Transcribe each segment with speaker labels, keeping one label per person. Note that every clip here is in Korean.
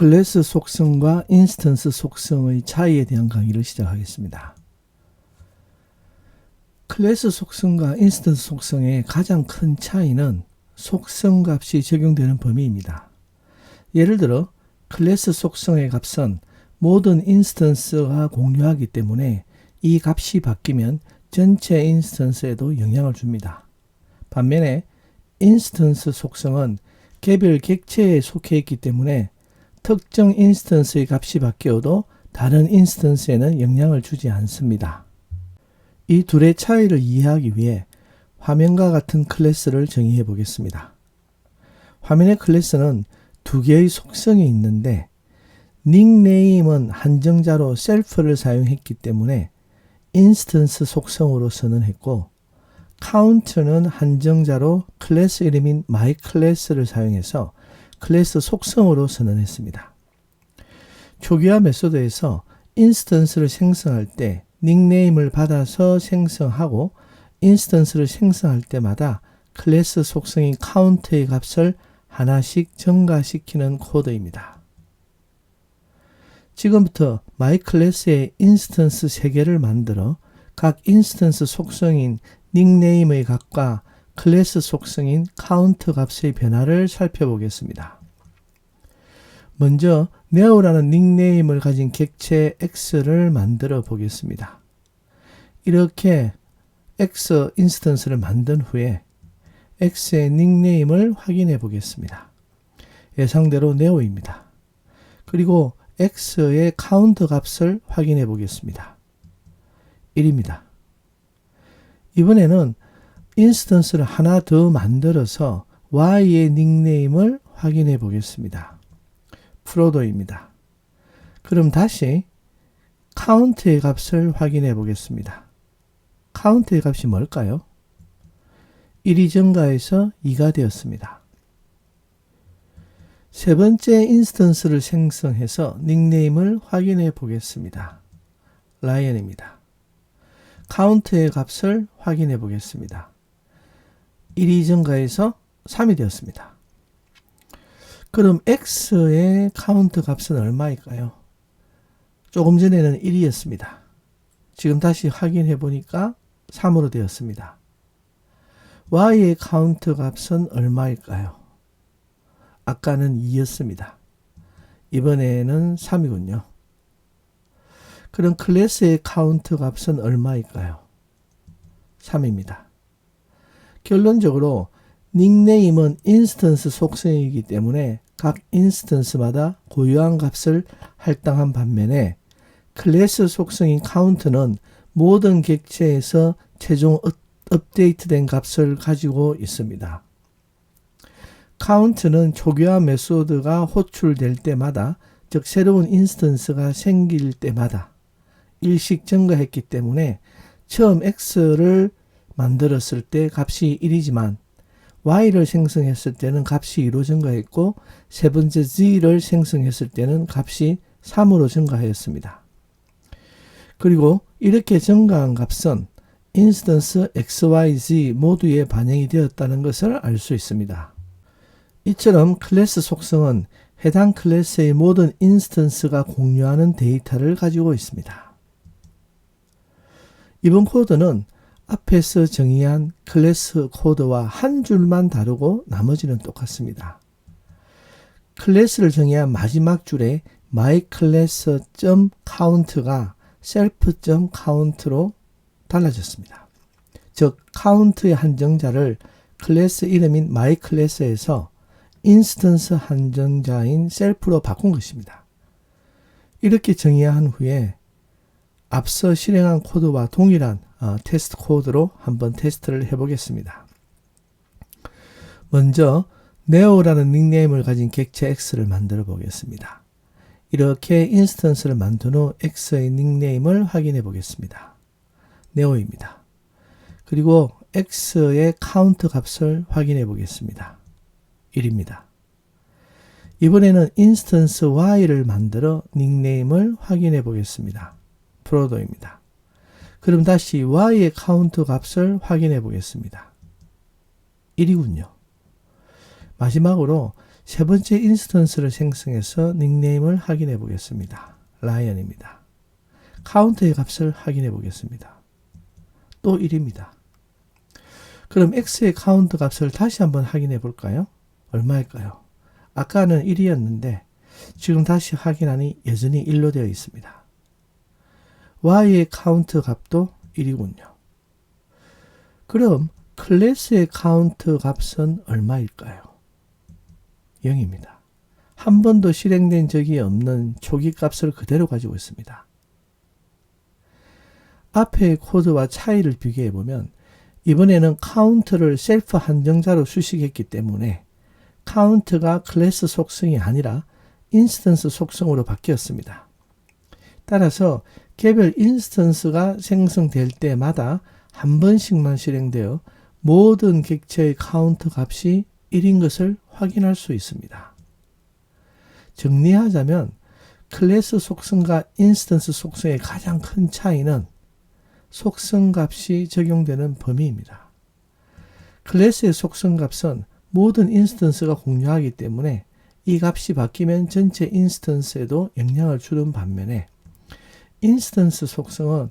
Speaker 1: 클래스 속성과 인스턴스 속성의 차이에 대한 강의를 시작하겠습니다. 클래스 속성과 인스턴스 속성의 가장 큰 차이는 속성 값이 적용되는 범위입니다. 예를 들어 클래스 속성의 값은 모든 인스턴스가 공유하기 때문에 이 값이 바뀌면 전체 인스턴스에도 영향을 줍니다. 반면에 인스턴스 속성은 개별 객체에 속해 있기 때문에 특정 인스턴스의 값이 바뀌어도 다른 인스턴스에는 영향을 주지 않습니다. 이 둘의 차이를 이해하기 위해 화면과 같은 클래스를 정의해 보겠습니다. 화면의 클래스는 두 개의 속성이 있는데 닉네임은 한정자로 셀프를 사용했기 때문에 인스턴스 속성으로 선언했고 카운트는 한정자로 클래스 이름인 myClass를 사용해서 클래스 속성으로 선언했습니다. 초기화 메소드에서 인스턴스를 생성할 때 닉네임을 받아서 생성하고 인스턴스를 생성할 때마다 클래스 속성인 카운트의 값을 하나씩 증가시키는 코드입니다. 지금부터 myClass의 인스턴스 3개를 만들어 각 인스턴스 속성인 닉네임의 값과 클래스 속성인 카운트 값의 변화를 살펴보겠습니다. 먼저 neo라는 닉네임을 가진 객체 x를 만들어 보겠습니다. 이렇게 x 인스턴스를 만든 후에 x의 닉네임을 확인해 보겠습니다. 예상대로 neo입니다. 그리고 x의 카운트 값을 확인해 보겠습니다. 1입니다. 이번에는 인스턴스를 하나 더 만들어서 y의 닉네임을 확인해 보겠습니다. 프로도입니다. 그럼 다시 카운트의 값을 확인해 보겠습니다. 카운트의 값이 뭘까요? 1이 증가해서 2가 되었습니다. 세 번째 인스턴스를 생성해서 닉네임을 확인해 보겠습니다. 라이언입니다. 카운트의 값을 확인해 보겠습니다. 1이 증가해서 3이 되었습니다. 그럼 x의 카운트 값은 얼마일까요? 조금 전에는 1이었습니다. 지금 다시 확인해 보니까 3으로 되었습니다. y의 카운트 값은 얼마일까요? 아까는 2였습니다. 이번에는 3이군요. 그럼 클래스의 카운트 값은 얼마일까요? 3입니다. 결론적으로 닉네임은 인스턴스 속성이기 때문에 각 인스턴스마다 고유한 값을 할당한 반면에 클래스 속성인 카운트는 모든 객체에서 최종 업데이트된 값을 가지고 있습니다. 카운트는 초기화 메소드가 호출될 때마다, 즉 새로운 인스턴스가 생길 때마다 일씩 증가했기 때문에 처음 x를 만들었을 때 값이 1이지만 y를 생성했을 때는 값이 2로 증가했고 세 번째 z를 생성했을 때는 값이 3으로 증가하였습니다. 그리고 이렇게 증가한 값은 인스턴스 x, y, z 모두에 반영이 되었다는 것을 알 수 있습니다. 이처럼 클래스 속성은 해당 클래스의 모든 인스턴스가 공유하는 데이터를 가지고 있습니다. 이번 코드는 앞에서 정의한 클래스 코드와 한 줄만 다르고 나머지는 똑같습니다. 클래스를 정의한 마지막 줄에 myClass.count가 self.count로 달라졌습니다. 즉 카운트의 한정자를 클래스 이름인 myClass에서 인스턴스 한정자인 self로 바꾼 것입니다. 이렇게 정의한 후에 앞서 실행한 코드와 동일한 테스트 코드로 한번 테스트를 해보겠습니다. 먼저 neo라는 닉네임을 가진 객체 x를 만들어 보겠습니다. 이렇게 인스턴스를 만든 후 x의 닉네임을 확인해 보겠습니다. neo입니다. 그리고 x의 카운트 값을 확인해 보겠습니다. 1입니다. 이번에는 인스턴스 y를 만들어 닉네임을 확인해 보겠습니다. 프로도입니다. 그럼 다시 y의 카운트 값을 확인해 보겠습니다. 1이군요. 마지막으로 세 번째 인스턴스를 생성해서 닉네임을 확인해 보겠습니다. 라이언입니다. 카운트의 값을 확인해 보겠습니다. 또 1입니다. 그럼 x의 카운트 값을 다시 한번 확인해 볼까요? 얼마일까요? 아까는 1이었는데 지금 다시 확인하니 여전히 1로 되어 있습니다. y의 카운트 값도 1이군요. 그럼 클래스의 카운트 값은 얼마일까요? 0입니다. 한 번도 실행된 적이 없는 초기 값을 그대로 가지고 있습니다. 앞의 코드와 차이를 비교해 보면 이번에는 카운트를 셀프 한정자로 수식했기 때문에 카운트가 클래스 속성이 아니라 인스턴스 속성으로 바뀌었습니다. 따라서 개별 인스턴스가 생성될 때마다 한 번씩만 실행되어 모든 객체의 카운트 값이 1인 것을 확인할 수 있습니다. 정리하자면 클래스 속성과 인스턴스 속성의 가장 큰 차이는 속성 값이 적용되는 범위입니다. 클래스의 속성 값은 모든 인스턴스가 공유하기 때문에 이 값이 바뀌면 전체 인스턴스에도 영향을 주는 반면에 인스턴스 속성은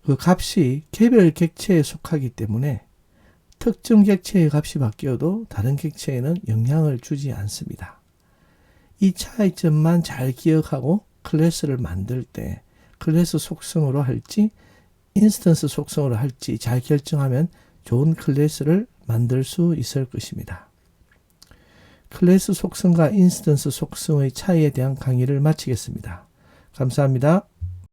Speaker 1: 그 값이 개별 객체에 속하기 때문에 특정 객체의 값이 바뀌어도 다른 객체에는 영향을 주지 않습니다. 이 차이점만 잘 기억하고 클래스를 만들 때 클래스 속성으로 할지 인스턴스 속성으로 할지 잘 결정하면 좋은 클래스를 만들 수 있을 것입니다. 클래스 속성과 인스턴스 속성의 차이에 대한 강의를 마치겠습니다. 감사합니다.